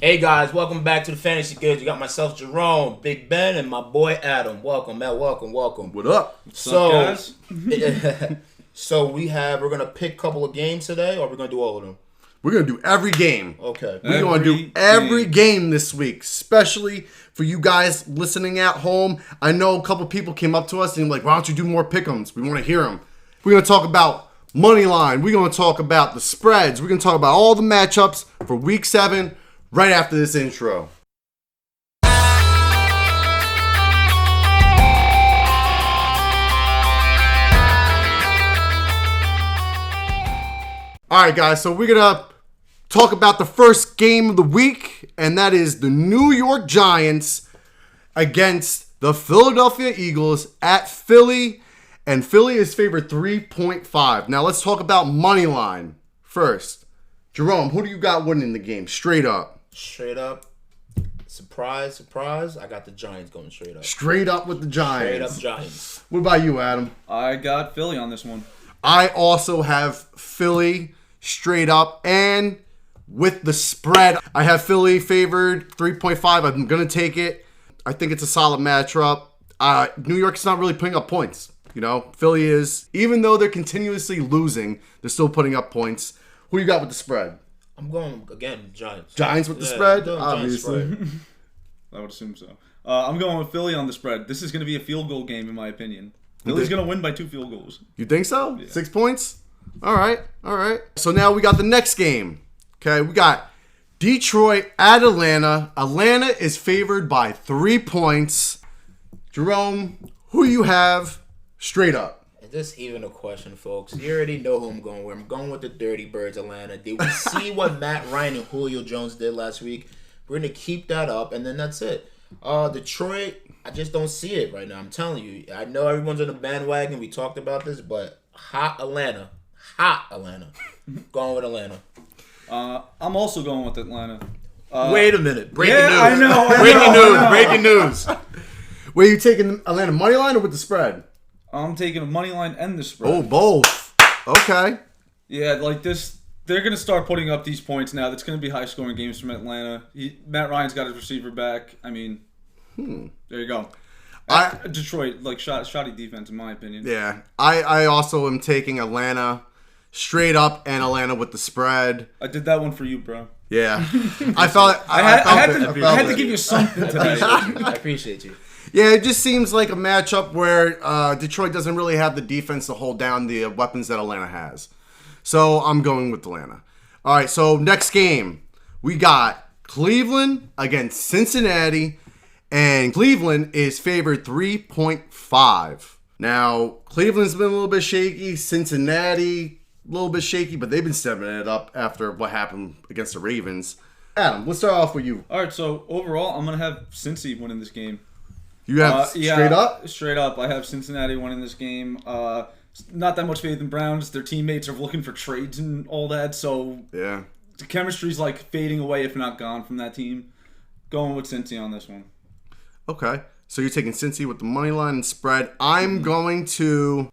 Hey guys, welcome back to the Fantasy Goods. You got myself, Jerome, Big Ben, and my boy Adam. Welcome, man. Welcome. What up? What's up, guys? So we're gonna pick a couple of games today, or we're gonna do all of them? We're gonna do every game. Okay. We're gonna do every game this week, especially for you guys listening at home. I know a couple people came up to us and like, why don't you do more pick'ems? We want to hear them. We're gonna talk about money line. We're gonna talk about the spreads. We're gonna talk about all the matchups for Week 7. Right after this intro. Alright guys, so we're going to talk about the first game of the week, and that is the New York Giants against the Philadelphia Eagles at Philly, and Philly is favored 3.5. Now let's talk about money line first. Jerome, who do you got winning the game? Straight up. Straight up. Surprise. I got the Giants going straight up. Straight up with the Giants. Straight up Giants. What about you, Adam? I got Philly on this one. I also have Philly straight up and with the spread. I have Philly favored 3.5. I'm going to take it. I think it's a solid matchup. New York's not really putting up points. You know, Philly is. Even though they're continuously losing, they're still putting up points. Who you got with the spread? I'm going, again, Giants. Giants with the spread? Obviously. Spread. I would assume so. I'm going with Philly on the spread. This is going to be a field goal game, in my opinion. Philly's going to win by 2 field goals. You think so? Yeah. 6 points? All right. So now we got the next game. Okay, we got Detroit at Atlanta. Atlanta is favored by 3 points. Jerome, who you have straight up? Is this even a question, folks? You already know who I'm going with. I'm going with the Dirty Birds, Atlanta. Did we see what Matt Ryan and Julio Jones did last week? We're going to keep that up, and then that's it. Detroit, I just don't see it right now. I'm telling you. I know everyone's on the bandwagon. We talked about this, but hot Atlanta. Going with Atlanta. I'm also going with Atlanta. Wait a minute. Breaking news. I know. Breaking news. Were you taking Atlanta money line or with the spread? I'm taking a money line and the spread. Oh, both. Okay. Yeah, like this, they're going to start putting up these points now. That's going to be high-scoring games from Atlanta. Matt Ryan's got his receiver back. I mean, there you go. Detroit, like, shoddy defense, in my opinion. Yeah. I also am taking Atlanta straight up and Atlanta with the spread. I did that one for you, bro. Yeah. I felt it. I had to give you something today. I appreciate you. Yeah, it just seems like a matchup where Detroit doesn't really have the defense to hold down the weapons that Atlanta has. So I'm going with Atlanta. All right, so next game. We got Cleveland against Cincinnati, and Cleveland is favored 3.5. Now, Cleveland's been a little bit shaky. Cincinnati, a little bit shaky, but they've been stepping it up after what happened against the Ravens. Adam, let's start off with you. All right, so overall, I'm going to have Cincy winning this game. You have straight up? Straight up. I have Cincinnati winning this game. Not that much faith in Browns. Their teammates are looking for trades and all that, so yeah, the chemistry's like fading away, if not gone, from that team. Going with Cincy on this one. Okay, so you're taking Cincy with the money line and spread. I'm going to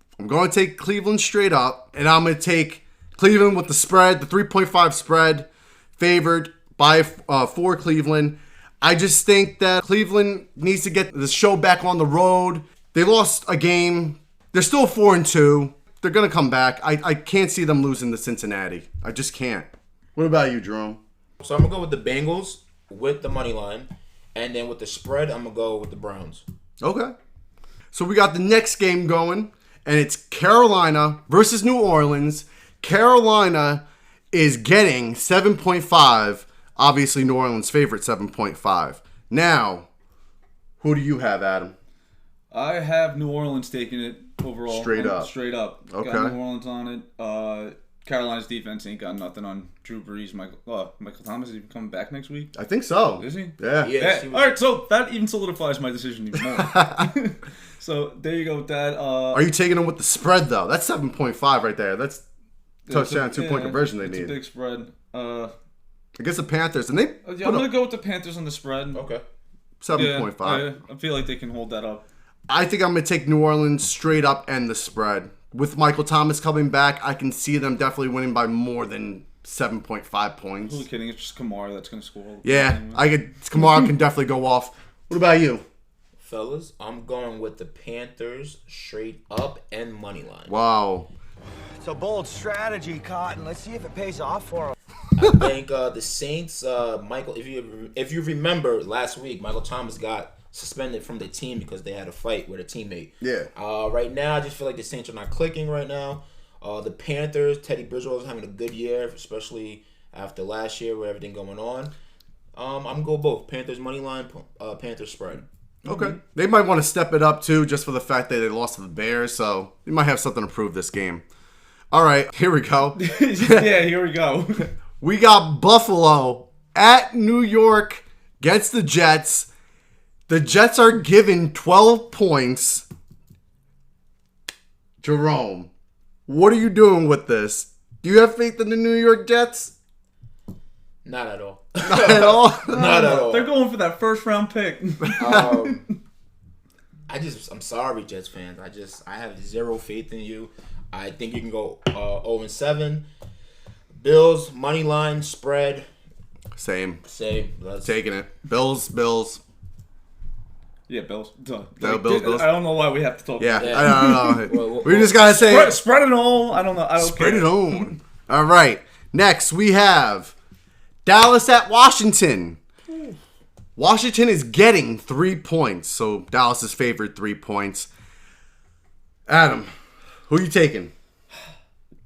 take Cleveland straight up, and I'm going to take Cleveland with the spread, the 3.5 spread, favored by 4 Cleveland. I just think that Cleveland needs to get the show back on the road. They lost a game. They're still 4-2. They're going to come back. I can't see them losing to Cincinnati. I just can't. What about you, Jerome? So I'm going to go with the Bengals with the money line. And then with the spread, I'm going to go with the Browns. Okay. So we got the next game going. And it's Carolina versus New Orleans. Carolina is getting 7.5. Obviously, New Orleans' favorite, 7.5. Now, who do you have, Adam? I have New Orleans taking it overall. Straight up. Straight up. Okay. Got New Orleans on it. Carolina's defense ain't got nothing on Drew Brees. Michael Thomas is even coming back next week. I think so. Is he? Yeah. Yes, All right, so that even solidifies my decision even more. So there you go with that. Are you taking them with the spread, though? That's 7.5 right there. That's touchdown, 2-point conversion they need. It's a big spread. Against the Panthers, and they I'm going to go with the Panthers on the spread. Okay. 7.5. I feel like they can hold that up. I think I'm going to take New Orleans straight up and the spread. With Michael Thomas coming back, I can see them definitely winning by more than 7.5 points. Who's kidding? It's just Kamara that's going to score. Yeah, Kamara can definitely go off. What about you? Fellas, I'm going with the Panthers straight up and money line. Wow. It's a bold strategy, Cotton. Let's see if it pays off for him. I think the Saints, Michael, if you remember last week, Michael Thomas got suspended from the team because they had a fight with a teammate. Yeah. Right now, I just feel like the Saints are not clicking right now. The Panthers, Teddy Bridgewater is having a good year, especially after last year with everything going on. I'm going to go both. Panthers money line, Panthers spread. Okay. They might want to step it up, too, just for the fact that they lost to the Bears, so they might have something to prove this game. All right, here we go. Yeah, here we go. We got Buffalo at New York against the Jets. The Jets are given 12 points. Jerome, what are you doing with this? Do you have faith in the New York Jets? Not at all. Not at all? Not at all. They're going for that first round pick. I'm sorry, Jets fans. I have zero faith in you. I think you can go 0-7. Bills, money line, spread. Same. Let's Taking it. Bills. Yeah, Bills. Duh. Bills. I don't know why we have to talk Yeah, about that. I don't know. We just got to say it. Spread it all. I don't know. I don't Spread care. it on. All right. Next, we have Dallas at Washington. Washington is getting 3 points, so Dallas is favored 3 points. Adam, who are you taking?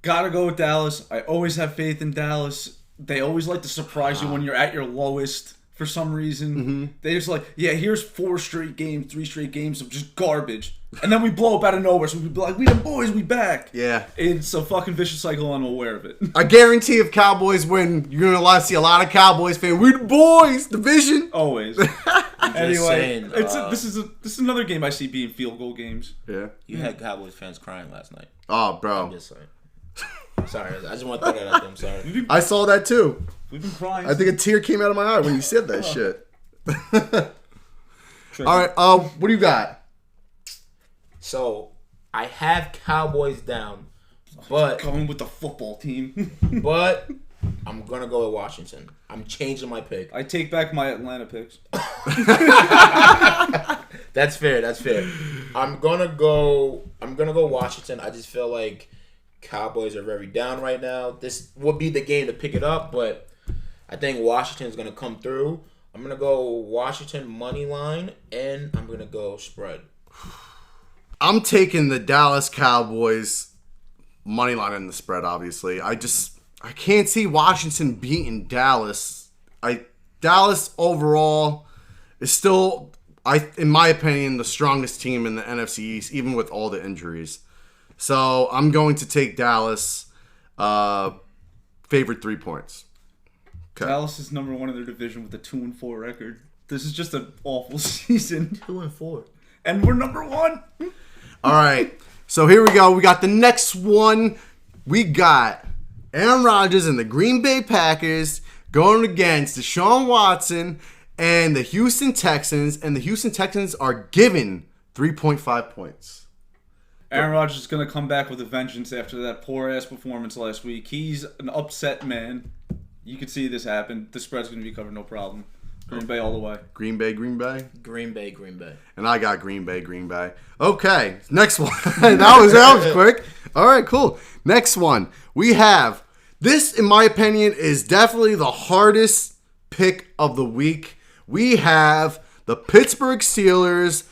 Gotta go with Dallas. I always have faith in Dallas. They always like to surprise you when you're at your lowest for some reason. Mm-hmm. They just like, yeah, here's 3 straight games of just garbage. And then we blow up out of nowhere, so we'd be like, we the boys, we back. Yeah. It's a fucking vicious cycle, and I'm aware of it. I guarantee if Cowboys win, you're going to see a lot of Cowboys fans. We the boys, division. Always. Anyway, saying, this is another game I see being field goal games. Yeah. You had Cowboys fans crying last night. Oh, bro. I'm just saying. Sorry, I just want to throw that out there. I'm sorry. I saw that too. We've been crying. I think a tear came out of my eye when you said that shit. All right, what do you got? So, I have Cowboys down, but Going with the football team. but I'm going to go with Washington. I'm changing my pick. I take back my Atlanta picks. That's fair. I'm going to go Washington. I just feel like Cowboys are very down right now. This would be the game to pick it up, but I think Washington's going to come through. I'm going to go Washington money line, and I'm going to go spread. I'm taking the Dallas Cowboys money line in the spread, obviously. I can't see Washington beating Dallas. Dallas overall is still, in my opinion, the strongest team in the NFC East, even with all the injuries. So I'm going to take Dallas favored 3 points. Okay. Dallas is number 1 in their division with a 2-4 record. This is just an awful season. 2-4. And we're number 1. All right. So here we go. We got the next one. We got Aaron Rodgers and the Green Bay Packers going against Deshaun Watson and the Houston Texans. And the Houston Texans are given 3.5 points. Aaron Rodgers is going to come back with a vengeance after that poor-ass performance last week. He's an upset man. You can see this happen. The spread's going to be covered, no problem. Green Bay all the way. Green Bay. Green Bay. And I got Green Bay. Okay, next one. that was quick. All right, cool. Next one. We have, this, in my opinion, is definitely the hardest pick of the week. We have the Pittsburgh Steelers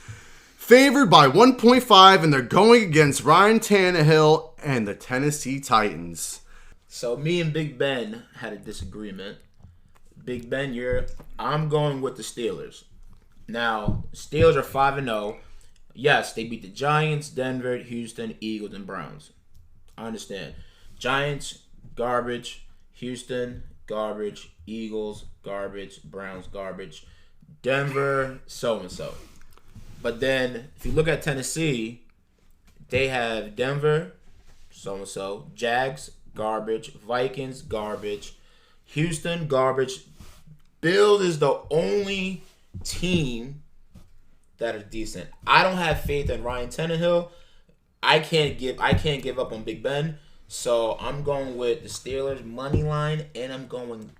favored by 1.5, and they're going against Ryan Tannehill and the Tennessee Titans. So me and Big Ben had a disagreement. Big Ben, I'm going with the Steelers. Now, Steelers are 5-0. Yes, they beat the Giants, Denver, Houston, Eagles, and Browns. I understand. Giants, garbage. Houston, garbage. Eagles, garbage. Browns, garbage. Denver, so-and-so. But then, if you look at Tennessee, they have Denver, so-and-so. Jags, garbage. Vikings, garbage. Houston, garbage. Bills is the only team that is decent. I don't have faith in Ryan Tannehill. I can't give up on Big Ben. So I'm going with the Steelers money line, and I'm going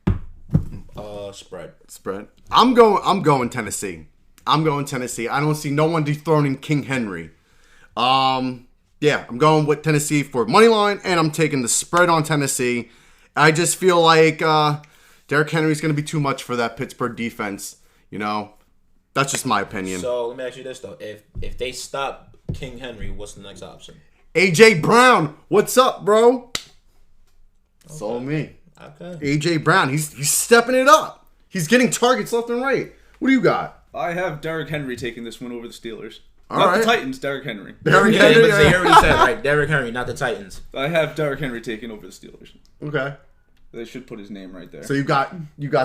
spread. Spread. I'm going Tennessee. I'm going Tennessee. I don't see no one dethroning King Henry. Yeah, I'm going with Tennessee for money line, and I'm taking the spread on Tennessee. I just feel like Derrick Henry's going to be too much for that Pittsburgh defense. You know, that's just my opinion. So let me ask you this though: if they stop King Henry, what's the next option? AJ Brown, what's up, bro? That's all me. Okay. AJ Brown, he's stepping it up. He's getting targets left and right. What do you got? I have Derrick Henry taking this one over the Steelers. All Not right. the Titans, Derrick Henry. Derrick Yeah, Henry. but they already said right. Derrick Henry, not the Titans. I have Derrick Henry taking over the Steelers. Okay. They should put his name right there. So you got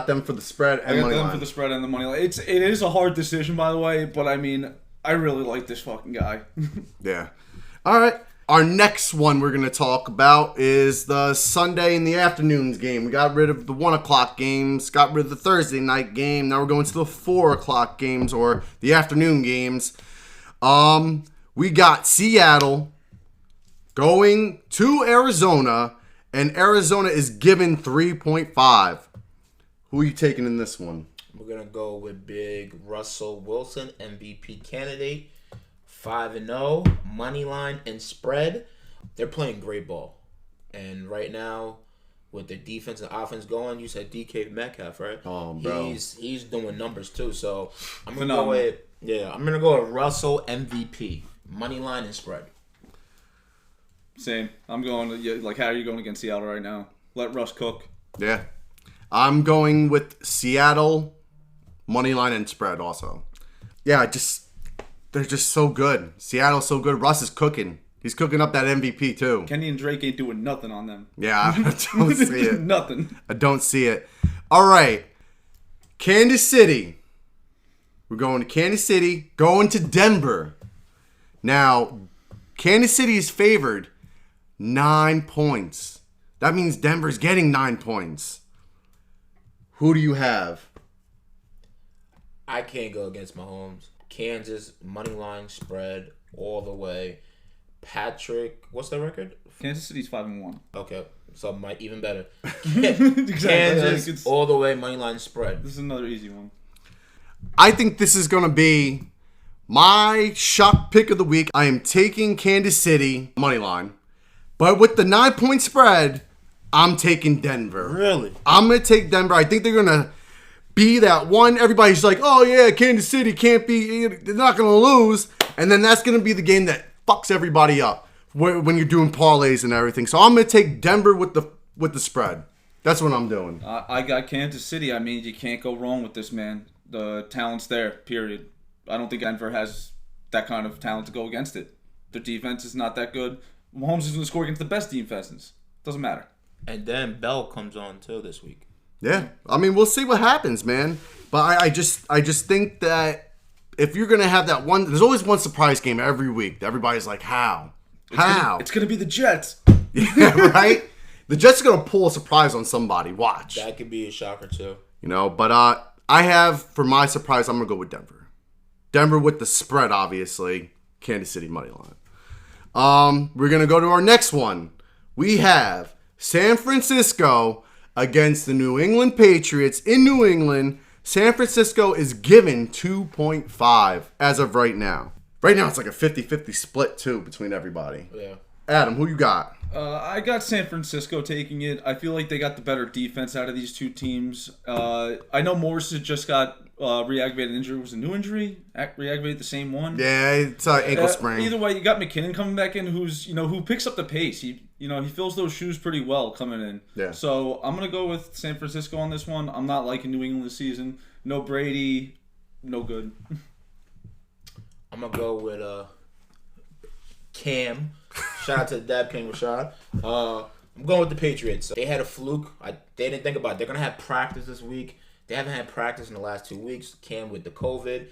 them for the spread I and got money them line. for the spread and the money line. It is a hard decision, by the way, but I mean, I really like this fucking guy. Yeah. All right. Our next one we're going to talk about is the Sunday in the afternoons game. We got rid of the 1 o'clock games, got rid of the Thursday night game. Now we're going to the 4 o'clock games or the afternoon games. We got Seattle going to Arizona, and Arizona is given 3.5. Who are you taking in this one? We're gonna go with Big Russell Wilson, MVP candidate, 5-0, money line and spread. They're playing great ball, and right now, with the defense and offense going, you said DK Metcalf, right? Oh, bro. He's doing numbers too. So I'm gonna Phenomenal. I'm gonna go with Russell MVP, money line and spread. Same. I'm going like, how are you going against Seattle right now? Let Russ cook. Yeah. I'm going with Seattle, money line and spread also. Yeah, they're just so good. Seattle's so good. Russ is cooking. He's cooking up that MVP too. Kenny and Drake ain't doing nothing on them. Yeah, I don't see it. Nothing. I don't see it. All right. Kansas City. We're going to Kansas City, going to Denver. Now, Kansas City is favored 9 points. That means Denver's getting 9 points. Who do you have? I can't go against Mahomes. Kansas money line spread all the way. Patrick, what's the record? Kansas City's 5-1. Okay, so might even better. Exactly. Kansas all the way money line spread. This is another easy one. I think this is going to be my shock pick of the week. I am taking Kansas City money line. But with the 9-point spread, I'm taking Denver. Really? I'm going to take Denver. I think they're going to be that one. Everybody's like, oh, yeah, Kansas City can't be, they're not going to lose. And then that's going to be the game that fucks everybody up when you're doing parlays and everything. So I'm going to take Denver with the spread. That's what I'm doing. I got Kansas City. I mean, you can't go wrong with this, man. The talent's there, period. I don't think Denver has that kind of talent to go against it. Their defense is not that good. Mahomes is going to score against the best defenses. Doesn't matter. And then Bell comes on too this week. Yeah, I mean, we'll see what happens, man. But I just think that if you're gonna have that one, there's always one surprise game every week. Everybody's like, how? It's going to be the Jets. Yeah, right. The Jets are gonna pull a surprise on somebody. Watch. That could be a shocker too. You know, but I have for my surprise, I'm gonna go with Denver. Denver with the spread, obviously. Kansas City money line. We're gonna go to our next one. We have San Francisco against the New England Patriots in New England. San Francisco is given 2.5 as of right now. Right now, it's like a 50-50 split, too, between everybody. Yeah. Adam, who you got? I got San Francisco taking it. I feel like they got the better defense out of these two teams. I know Morris had just got re-aggravated injury. Was a new injury? Re-aggravated the same one? Yeah, it's an ankle sprain. Either way, you got McKinnon coming back in, who picks up the pace. He fills those shoes pretty well coming in. Yeah. So I'm gonna go with San Francisco on this one. I'm not liking New England this season. No Brady, no good. I'm gonna go with Cam. Shout out to Dab King Rashad. I'm going with the Patriots. They had a fluke. They didn't think about it. They're gonna have practice this week. They haven't had practice in the last 2 weeks. Cam with the COVID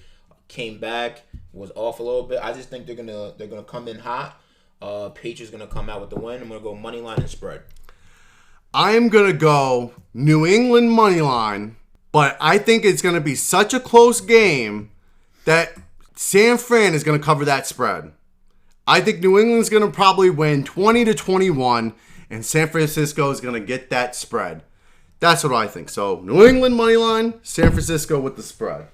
came back, was off a little bit. I just think they're gonna come in hot. Patriots gonna come out with the win. I'm gonna go money line and spread. I'm going to go New England money line, but I think it's going to be such a close game that San Fran is going to cover that spread. I think New England's going to probably win 20-21, and San Francisco is going to get that spread. That's what I think. So, New England money line, San Francisco with the spread.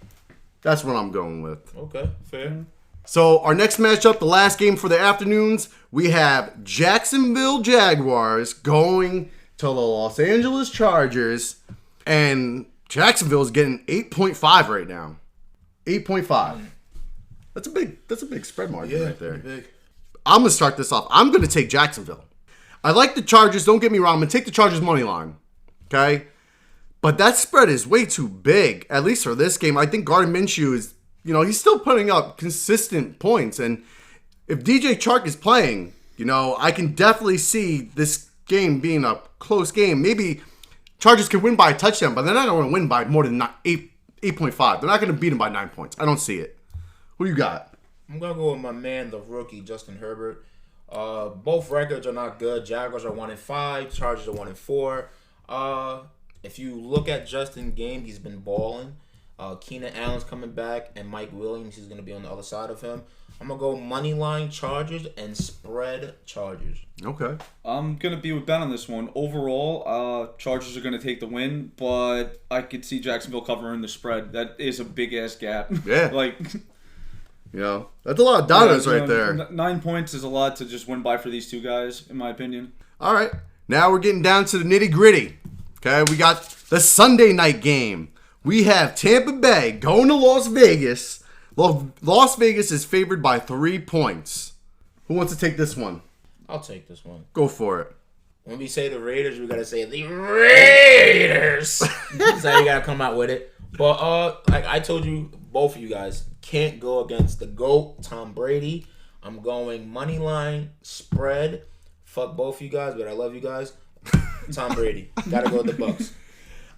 That's what I'm going with. Okay, fair. So, our next matchup, the last game for the afternoons, we have Jacksonville Jaguars going to the Los Angeles Chargers, and Jacksonville is getting 8.5 right now. 8.5. That's a big spread margin right there. Big. I'm going to start this off. I'm going to take Jacksonville. I like the Chargers. Don't get me wrong. I'm going to take the Chargers money line. Okay? But that spread is way too big, at least for this game. I think Gardner Minshew is, he's still putting up consistent points. And if DJ Chark is playing, I can definitely see this game being a close game. Maybe Chargers can win by a touchdown, but they're not going to win by more than 8.5. They're not going to beat them by 9 points. I don't see it. Who you got? I'm going to go with my man, the rookie, Justin Herbert. Both records are not good. Jaguars are 1-5. Chargers are 1-4. If you look at Justin's game, he's been balling. Keenan Allen's coming back, and Mike Williams, he's going to be on the other side of him. I'm going to go money line Chargers and spread Chargers. Okay. I'm going to be with Ben on this one. Overall, Chargers are going to take the win, but I could see Jacksonville covering the spread. That is a big-ass gap. Yeah. That's a lot of dollars right there. 9 points is a lot to just win by for these two guys, in my opinion. All right. Now we're getting down to the nitty-gritty. Okay, we got the Sunday night game. We have Tampa Bay going to Las Vegas. Las Vegas is favored by 3 points. Who wants to take this one? I'll take this one. Go for it. When we say the Raiders, we got to say the Raiders. That's how you got to come out with it. But like I told you, both of you guys can't go against the GOAT, Tom Brady. I'm going money line, spread. Fuck both of you guys, but I love you guys. Tom Brady. Gotta go with the Bucks.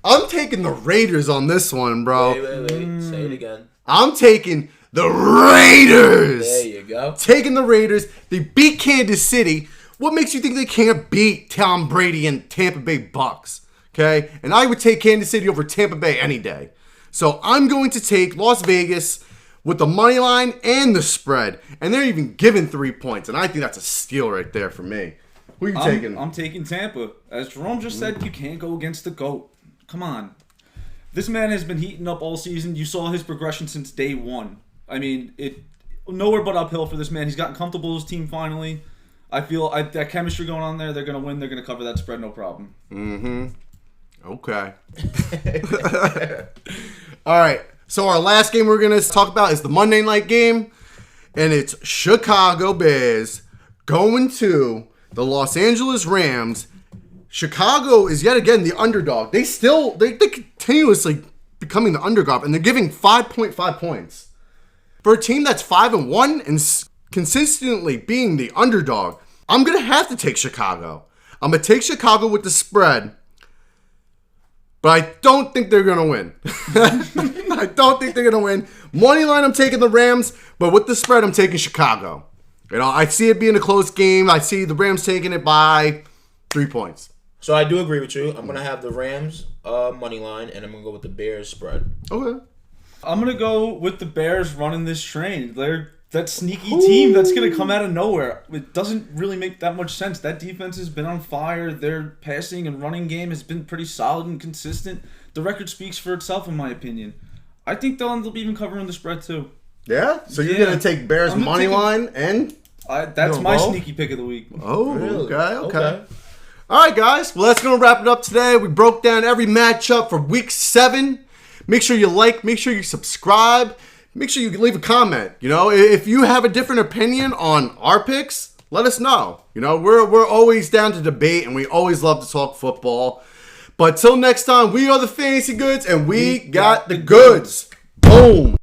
I'm taking the Raiders on this one, bro. Wait. Say it again. I'm taking the Raiders. There you go. Taking the Raiders. They beat Kansas City. What makes you think they can't beat Tom Brady and Tampa Bay Bucks? Okay? And I would take Kansas City over Tampa Bay any day. So I'm going to take Las Vegas with the money line and the spread. And they're even giving 3 points. And I think that's a steal right there for me. Who are you taking? I'm taking Tampa. As Jerome just said, you can't go against the GOAT. Come on. This man has been heating up all season. You saw his progression since day one. I mean, nowhere but uphill for this man. He's gotten comfortable with his team finally. I feel that chemistry going on there, they're going to win. They're going to cover that spread, no problem. Mm-hmm. Okay. All right. So our last game we're going to talk about is the Monday night game. And it's Chicago Bears going to the Los Angeles Rams. Chicago is yet again the underdog. They continuously becoming the underdog, and they're giving 5.5 points. For a team that's 5-1 and consistently being the underdog, I'm going to have to take Chicago. I'm going to take Chicago with the spread, but I don't think they're going to win. I don't think they're going to win. Money line, I'm taking the Rams, but with the spread, I'm taking Chicago. I see it being a close game. I see the Rams taking it by 3 points. So I do agree with you. I'm going to have the Rams money line, and I'm going to go with the Bears spread. Okay. I'm going to go with the Bears running this train. They're that sneaky team that's going to come out of nowhere. It doesn't really make that much sense. That defense has been on fire. Their passing and running game has been pretty solid and consistent. The record speaks for itself, in my opinion. I think they'll end up even covering the spread, too. Yeah? So you're going to take Bears money line and... That's my sneaky pick of the week. Oh, really? Okay. All right, guys. Well, that's going to wrap it up today. We broke down every matchup for Week 7. Make sure you like. Make sure you subscribe. Make sure you leave a comment. If you have a different opinion on our picks, let us know. We're always down to debate, and we always love to talk football. But till next time, we are the Fantasy Goods, and we got the goods. Boom.